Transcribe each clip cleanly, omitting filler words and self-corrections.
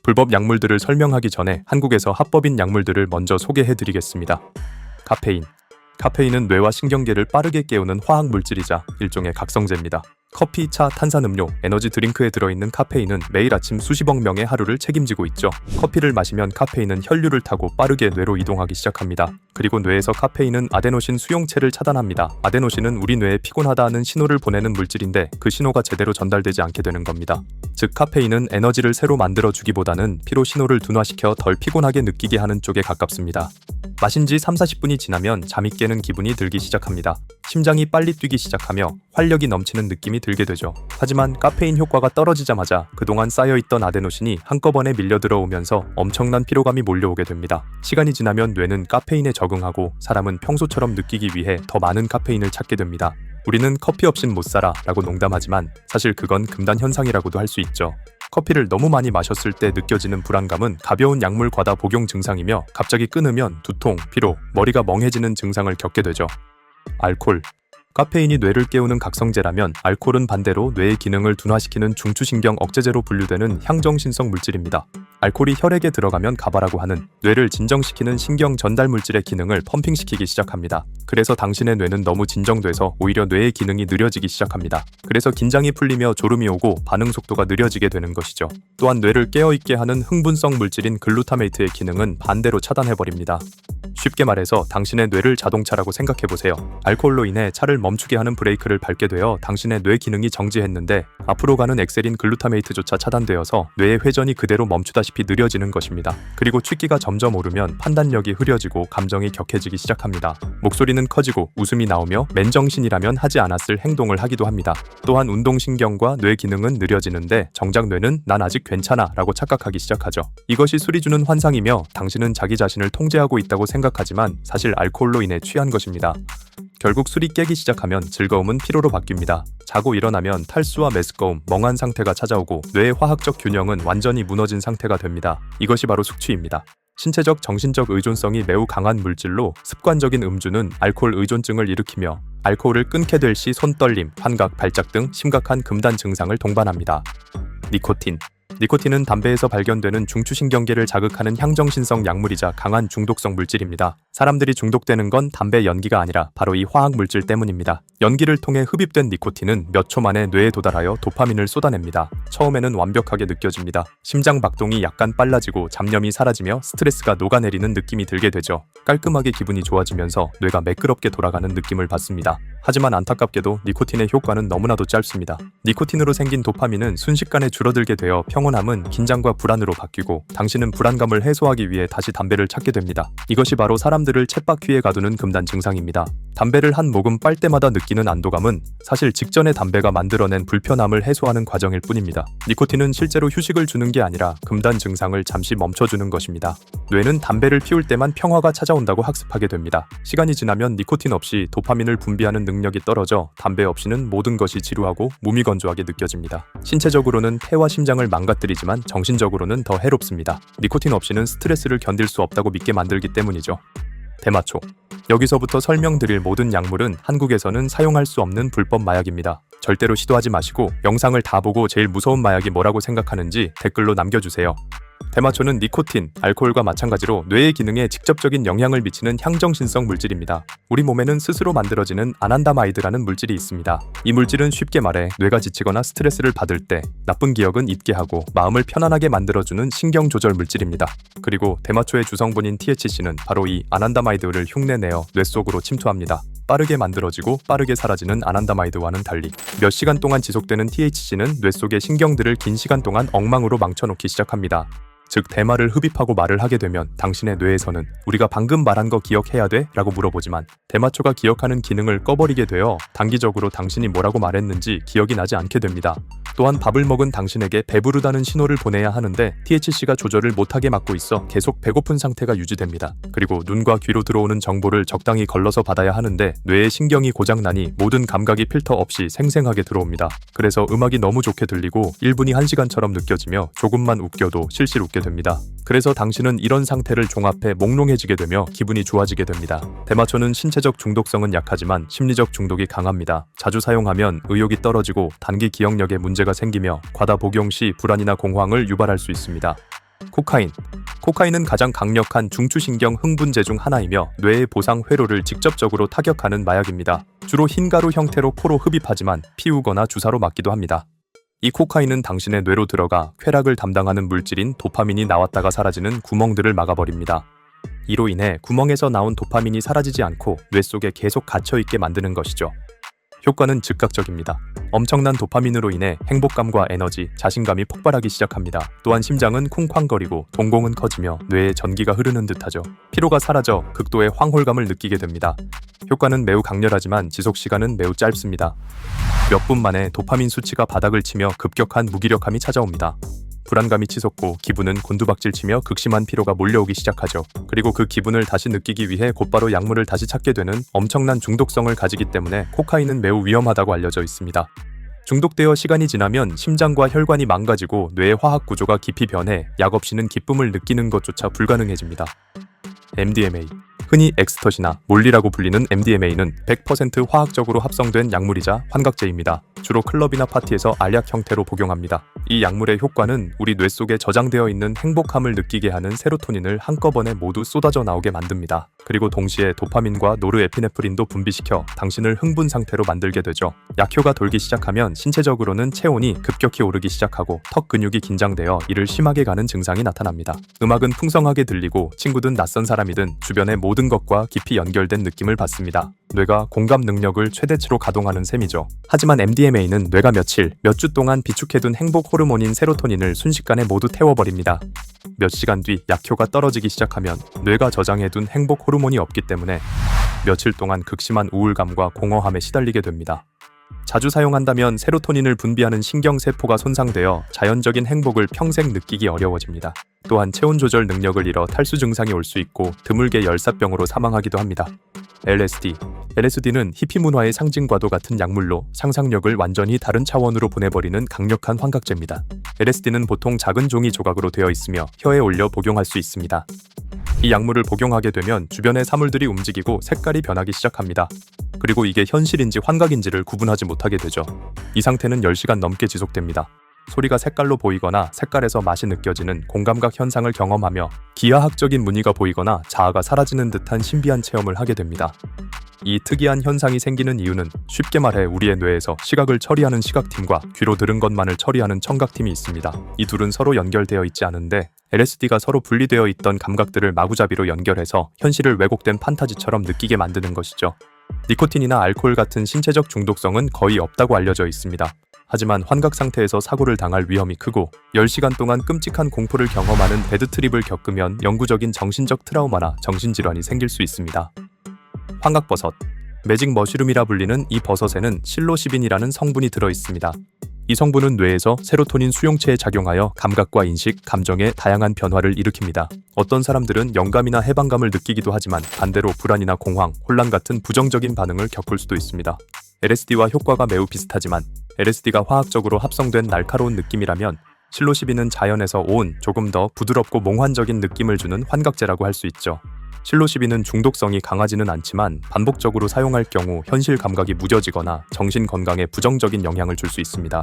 불법 약물들을 설명하기 전에 한국에서 합법인 약물들을 먼저 소개해드리겠습니다. 카페인. 카페인은 뇌와 신경계를 빠르게 깨우는 화학 물질이자 일종의 각성제입니다. 커피, 차, 탄산음료, 에너지 드링크에 들어있는 카페인은 매일 아침 수십억 명의 하루를 책임지고 있죠. 커피를 마시면 카페인은 혈류를 타고 빠르게 뇌로 이동하기 시작합니다. 그리고 뇌에서 카페인은 아데노신 수용체를 차단합니다. 아데노신은 우리 뇌에 피곤하다는 신호를 보내는 물질인데 그 신호가 제대로 전달되지 않게 되는 겁니다. 즉 카페인은 에너지를 새로 만들어주기보다는 피로 신호를 둔화시켜 덜 피곤하게 느끼게 하는 쪽에 가깝습니다. 마신 지 30-40분이 지나면 잠이 깨는 기분이 들기 시작합니다. 심장이 빨리 뛰기 시작하며 활력이 넘치는 느낌이 들게 되죠. 하지만 카페인 효과가 떨어지자마자 그동안 쌓여있던 아데노신이 한꺼번에 밀려 들어오면서 엄청난 피로감이 몰려오게 됩니다. 시간이 지나면 뇌는 카페인에 적응하고 사람은 평소처럼 느끼기 위해 더 많은 카페인을 찾게 됩니다. 우리는 커피 없인 못 살아 라고 농담하지만 사실 그건 금단 현상이라고도 할 수 있죠. 커피를 너무 많이 마셨을 때 느껴지는 불안감은 가벼운 약물 과다 복용 증상이며 갑자기 끊으면 두통, 피로, 머리가 멍해지는 증상을 겪게 되죠. 알코올. 카페인이 뇌를 깨우는 각성제라면 알코올은 반대로 뇌의 기능을 둔화시키는 중추신경 억제제로 분류되는 향정신성 물질입니다. 알코올이 혈액에 들어가면 가바라고 하는 뇌를 진정시키는 신경 전달 물질의 기능을 펌핑시키기 시작합니다. 그래서 당신의 뇌는 너무 진정돼서 오히려 뇌의 기능이 느려지기 시작합니다. 그래서 긴장이 풀리며 졸음이 오고 반응 속도가 느려지게 되는 것이죠. 또한 뇌를 깨어있게 하는 흥분성 물질인 글루타메이트의 기능은 반대로 차단해버립니다. 쉽게 말해서 당신의 뇌를 자동차라고 생각해보세요. 알코올로 인해 차를 멈추게 하는 브레이크를 밟게 되어 당신의 뇌 기능이 정지했는데 앞으로 가는 엑셀인 글루타메이트조차 차단되어서 뇌의 회전이 그대로 멈추다시피 느려지는 것입니다. 그리고 취기가 점점 오르면 판단력이 흐려지고 감정이 격해지기 시작합니다. 목소리는 커지고 웃음이 나오며 맨정신이라면 하지 않았을 행동을 하기도 합니다. 또한 운동신경과 뇌 기능은 느려지는데 정작 뇌는 난 아직 괜찮아 라고 착각하기 시작하죠. 이것이 술이 주는 환상이며 당신은 자기 자신을 통제하고 있다고 생각하지만 사실 알코올로 인해 취한 것입니다. 결국 술이 깨기 시작하면 즐거움은 피로로 바뀝니다. 자고 일어나면 탈수와 메스꺼움, 멍한 상태가 찾아오고 뇌의 화학적 균형은 완전히 무너진 상태가 됩니다. 이것이 바로 숙취입니다. 신체적, 정신적 의존성이 매우 강한 물질로 습관적인 음주는 알코올 의존증을 일으키며 알코올을 끊게 될 시 손떨림, 환각, 발작 등 심각한 금단 증상을 동반합니다. 니코틴. 니코틴은 담배에서 발견되는 중추신경계를 자극하는 향정신성 약물이자 강한 중독성 물질입니다. 사람들이 중독되는 건 담배 연기가 아니라 바로 이 화학 물질 때문입니다. 연기를 통해 흡입된 니코틴은 몇 초 만에 뇌에 도달하여 도파민을 쏟아냅니다. 처음에는 완벽하게 느껴집니다. 심장 박동이 약간 빨라지고 잡념이 사라지며 스트레스가 녹아내리는 느낌이 들게 되죠. 깔끔하게 기분이 좋아지면서 뇌가 매끄럽게 돌아가는 느낌을 받습니다. 하지만 안타깝게도 니코틴의 효과는 너무나도 짧습니다. 니코틴으로 생긴 도파민은 순식간에 줄어들게 되어 평온함은 긴장과 불안으로 바뀌고 당신은 불안감을 해소하기 위해 다시 담배를 찾게 됩니다. 이것이 바로 사람들을 쳇바퀴에 가두는 금단 증상입니다. 담배를 한 모금 빨 때마다 느끼는 안도감은 사실 직전에 담배가 만들어낸 불편함을 해소하는 과정일 뿐입니다. 니코틴은 실제로 휴식을 주는 게 아니라 금단 증상을 잠시 멈춰주는 것입니다. 뇌는 담배를 피울 때만 평화가 찾아온다고 학습하게 됩니다. 시간이 지나면 니코틴 없이 도파민을 분비하는 능력이 떨어져 담배 없이는 모든 것이 지루하고 무미건조하게 느껴집니다. 신체적으로는 폐와 심장을 망가뜨리지만 정신적으로는 더 해롭습니다. 니코틴 없이는 스트레스를 견딜 수 없다고 믿게 만들기 때문이죠. 대마초. 여기서부터 설명드릴 모든 약물은 한국에서는 사용할 수 없는 불법 마약입니다. 절대로 시도하지 마시고 영상을 다 보고 제일 무서운 마약이 뭐라고 생각하는지 댓글로 남겨주세요. 대마초는 니코틴, 알코올과 마찬가지로 뇌의 기능에 직접적인 영향을 미치는 향정신성 물질입니다. 우리 몸에는 스스로 만들어지는 아난다마이드라는 물질이 있습니다. 이 물질은 쉽게 말해 뇌가 지치거나 스트레스를 받을 때 나쁜 기억은 잊게 하고 마음을 편안하게 만들어주는 신경 조절 물질입니다. 그리고 대마초의 주성분인 THC는 바로 이 아난다마이드를 흉내내어 뇌 속으로 침투합니다. 빠르게 만들어지고 빠르게 사라지는 아난다마이드와는 달리 몇 시간 동안 지속되는 THC는 뇌 속의 신경들을 긴 시간 동안 엉망으로 망쳐놓기 시작합니다. 즉 대마를 흡입하고 말을 하게 되면 당신의 뇌에서는 우리가 방금 말한 거 기억해야 돼? 라고 물어보지만 대마초가 기억하는 기능을 꺼버리게 되어 단기적으로 당신이 뭐라고 말했는지 기억이 나지 않게 됩니다. 또한 밥을 먹은 당신에게 배부르다는 신호를 보내야 하는데 THC가 조절을 못하게 막고 있어 계속 배고픈 상태가 유지됩니다. 그리고 눈과 귀로 들어오는 정보를 적당히 걸러서 받아야 하는데 뇌의 신경이 고장나니 모든 감각이 필터 없이 생생하게 들어옵니다. 그래서 음악이 너무 좋게 들리고 1분이 1시간처럼 느껴지며 조금만 웃겨도 실실 웃게 됩니다. 그래서 당신은 이런 상태를 종합해 몽롱해지게 되며 기분이 좋아지게 됩니다. 대마초는 신체적 중독성은 약하지만 심리적 중독이 강합니다. 자주 사용하면 의욕이 떨어지고 단기 기억력에 문제가 생기며 과다 복용 시 불안이나 공황을 유발할 수 있습니다. 코카인. 코카인은 가장 강력한 중추신경 흥분제 중 하나이며 뇌의 보상 회로를 직접적으로 타격하는 마약입니다. 주로 흰가루 형태로 코로 흡입하지만 피우거나 주사로 맞기도 합니다. 이 코카인은 당신의 뇌로 들어가 쾌락을 담당하는 물질인 도파민이 나왔다가 사라지는 구멍들을 막아버립니다. 이로 인해 구멍에서 나온 도파민이 사라지지 않고 뇌 속에 계속 갇혀있게 만드는 것이죠. 효과는 즉각적입니다. 엄청난 도파민으로 인해 행복감과 에너지, 자신감이 폭발하기 시작합니다. 또한 심장은 쿵쾅거리고 동공은 커지며 뇌에 전기가 흐르는 듯하죠. 피로가 사라져 극도의 황홀감을 느끼게 됩니다. 효과는 매우 강렬하지만 지속 시간은 매우 짧습니다. 몇 분 만에 도파민 수치가 바닥을 치며 급격한 무기력함이 찾아옵니다. 불안감이 치솟고 기분은 곤두박질치며 극심한 피로가 몰려오기 시작하죠. 그리고 그 기분을 다시 느끼기 위해 곧바로 약물을 다시 찾게 되는 엄청난 중독성을 가지기 때문에 코카인은 매우 위험하다고 알려져 있습니다. 중독되어 시간이 지나면 심장과 혈관이 망가지고 뇌의 화학 구조가 깊이 변해 약 없이는 기쁨을 느끼는 것조차 불가능해집니다. MDMA. 흔히 엑스터시나 몰리라고 불리는 MDMA는 100% 화학적으로 합성된 약물이자 환각제입니다. 주로 클럽이나 파티에서 알약 형태로 복용합니다. 이 약물의 효과는 우리 뇌 속에 저장되어 있는 행복함을 느끼게 하는 세로토닌을 한꺼번에 모두 쏟아져 나오게 만듭니다. 그리고 동시에 도파민과 노르에피네프린도 분비시켜 당신을 흥분 상태로 만들게 되죠. 약효가 돌기 시작하면 신체적으로는 체온이 급격히 오르기 시작하고 턱 근육이 긴장되어 이를 심하게 가는 증상이 나타납니다. 음악은 풍성하게 들리고 친구든 낯선 사람이든 주변의 모든 것과 깊이 연결된 느낌을 받습니다. 뇌가 공감 능력을 최대치로 가동하는 셈이죠. 하지만 MDMA는 뇌가 며칠, 몇 주 동안 비축해둔 행복 호르몬인 세로토닌을 순식간에 모두 태워버립니다. 몇 시간 뒤 약효가 떨어지기 시작하면 뇌가 저장해둔 행복 호르몬이 없기 때문에 며칠 동안 극심한 우울감과 공허함에 시달리게 됩니다. 자주 사용한다면 세로토닌을 분비하는 신경세포가 손상되어 자연적인 행복을 평생 느끼기 어려워집니다. 또한 체온 조절 능력을 잃어 탈수 증상이 올 수 있고 드물게 열사병으로 사망하기도 합니다. LSD. LSD는 히피 문화의 상징과도 같은 약물로 상상력을 완전히 다른 차원으로 보내버리는 강력한 환각제입니다. LSD는 보통 작은 종이 조각으로 되어 있으며 혀에 올려 복용할 수 있습니다. 이 약물을 복용하게 되면 주변의 사물들이 움직이고 색깔이 변하기 시작합니다. 그리고 이게 현실인지 환각인지를 구분하지 못하게 되죠. 이 상태는 10시간 넘게 지속됩니다. 소리가 색깔로 보이거나 색깔에서 맛이 느껴지는 공감각 현상을 경험하며 기하학적인 무늬가 보이거나 자아가 사라지는 듯한 신비한 체험을 하게 됩니다. 이 특이한 현상이 생기는 이유는 쉽게 말해 우리의 뇌에서 시각을 처리하는 시각팀과 귀로 들은 것만을 처리하는 청각팀이 있습니다. 이 둘은 서로 연결되어 있지 않은데 LSD가 서로 분리되어 있던 감각들을 마구잡이로 연결해서 현실을 왜곡된 판타지처럼 느끼게 만드는 것이죠. 니코틴이나 알코올 같은 신체적 중독성은 거의 없다고 알려져 있습니다. 하지만 환각 상태에서 사고를 당할 위험이 크고 10시간 동안 끔찍한 공포를 경험하는 배드트립을 겪으면 영구적인 정신적 트라우마나 정신질환이 생길 수 있습니다. 환각버섯. 매직 머쉬룸이라 불리는 이 버섯에는 실로시빈이라는 성분이 들어있습니다. 이 성분은 뇌에서 세로토닌 수용체에 작용하여 감각과 인식, 감정의 다양한 변화를 일으킵니다. 어떤 사람들은 영감이나 해방감을 느끼기도 하지만 반대로 불안이나 공황, 혼란 같은 부정적인 반응을 겪을 수도 있습니다. LSD와 효과가 매우 비슷하지만 LSD가 화학적으로 합성된 날카로운 느낌이라면 실로시빈은 자연에서 온 조금 더 부드럽고 몽환적인 느낌을 주는 환각제라고 할 수 있죠. 실로시빈은 중독성이 강하지는 않지만 반복적으로 사용할 경우 현실 감각이 무뎌지거나 정신 건강에 부정적인 영향을 줄 수 있습니다.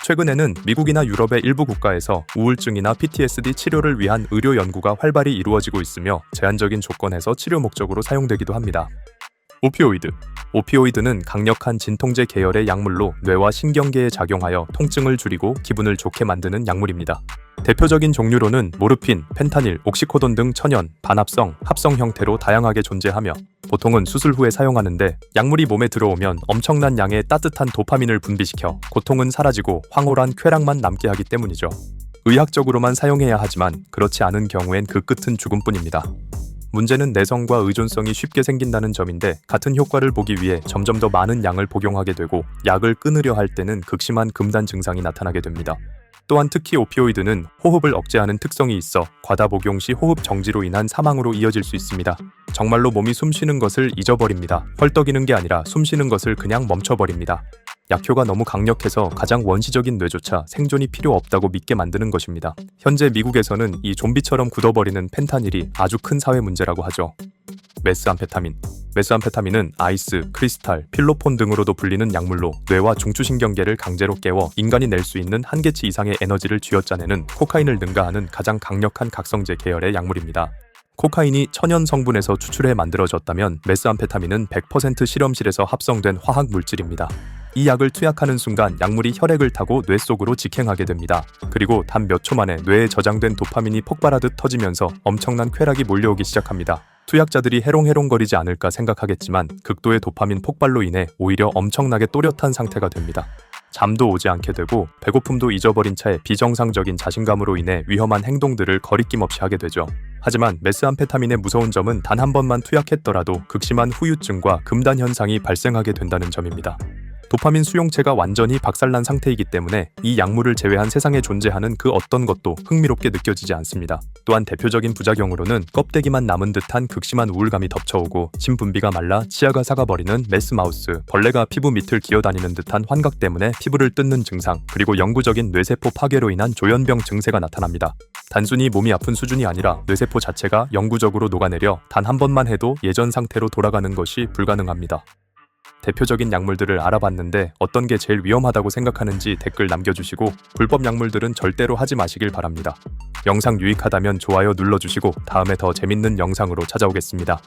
최근에는 미국이나 유럽의 일부 국가에서 우울증이나 PTSD 치료를 위한 의료 연구가 활발히 이루어지고 있으며 제한적인 조건에서 치료 목적으로 사용되기도 합니다. 오피오이드. 오피오이드는 강력한 진통제 계열의 약물로 뇌와 신경계에 작용하여 통증을 줄이고 기분을 좋게 만드는 약물입니다. 대표적인 종류로는 모르핀, 펜타닐, 옥시코돈 등 천연, 반합성, 합성 형태로 다양하게 존재하며 보통은 수술 후에 사용하는데 약물이 몸에 들어오면 엄청난 양의 따뜻한 도파민을 분비시켜 고통은 사라지고 황홀한 쾌락만 남게 하기 때문이죠. 의학적으로만 사용해야 하지만 그렇지 않은 경우엔 그 끝은 죽음뿐입니다. 문제는 내성과 의존성이 쉽게 생긴다는 점인데 같은 효과를 보기 위해 점점 더 많은 양을 복용하게 되고 약을 끊으려 할 때는 극심한 금단 증상이 나타나게 됩니다. 또한 특히 오피오이드는 호흡을 억제하는 특성이 있어 과다 복용 시 호흡 정지로 인한 사망으로 이어질 수 있습니다. 정말로 몸이 숨쉬는 것을 잊어버립니다. 헐떡이는 게 아니라 숨쉬는 것을 그냥 멈춰버립니다. 약효가 너무 강력해서 가장 원시적인 뇌조차 생존이 필요 없다고 믿게 만드는 것입니다. 현재 미국에서는 이 좀비처럼 굳어버리는 펜타닐이 아주 큰 사회 문제라고 하죠. 메스암페타민. 메스암페타민은 아이스, 크리스탈, 필로폰 등으로도 불리는 약물로 뇌와 중추신경계를 강제로 깨워 인간이 낼 수 있는 한계치 이상의 에너지를 쥐어짜내는 코카인을 능가하는 가장 강력한 각성제 계열의 약물입니다. 코카인이 천연 성분에서 추출해 만들어졌다면 메스암페타민은 100% 실험실에서 합성된 화학 물질입니다. 이 약을 투약하는 순간 약물이 혈액을 타고 뇌 속으로 직행하게 됩니다. 그리고 단 몇 초 만에 뇌에 저장된 도파민이 폭발하듯 터지면서 엄청난 쾌락이 몰려오기 시작합니다. 투약자들이 해롱해롱거리지 않을까 생각하겠지만 극도의 도파민 폭발로 인해 오히려 엄청나게 또렷한 상태가 됩니다. 잠도 오지 않게 되고 배고픔도 잊어버린 채 비정상적인 자신감으로 인해 위험한 행동들을 거리낌 없이 하게 되죠. 하지만 메스암페타민의 무서운 점은 단 한 번만 투약했더라도 극심한 후유증과 금단 현상이 발생하게 된다는 점입니다. 도파민 수용체가 완전히 박살난 상태이기 때문에 이 약물을 제외한 세상에 존재하는 그 어떤 것도 흥미롭게 느껴지지 않습니다. 또한 대표적인 부작용으로는 껍데기만 남은 듯한 극심한 우울감이 덮쳐오고 신분비가 말라 치아가 삭아버리는 메스마우스, 벌레가 피부 밑을 기어다니는 듯한 환각 때문에 피부를 뜯는 증상, 그리고 영구적인 뇌세포 파괴로 인한 조현병 증세가 나타납니다. 단순히 몸이 아픈 수준이 아니라 뇌세포 자체가 영구적으로 녹아내려 단 한 번만 해도 예전 상태로 돌아가는 것이 불가능합니다. 대표적인 약물들을 알아봤는데 어떤 게 제일 위험하다고 생각하는지 댓글 남겨주시고 불법 약물들은 절대로 하지 마시길 바랍니다. 영상 유익하다면 좋아요 눌러주시고 다음에 더 재밌는 영상으로 찾아오겠습니다.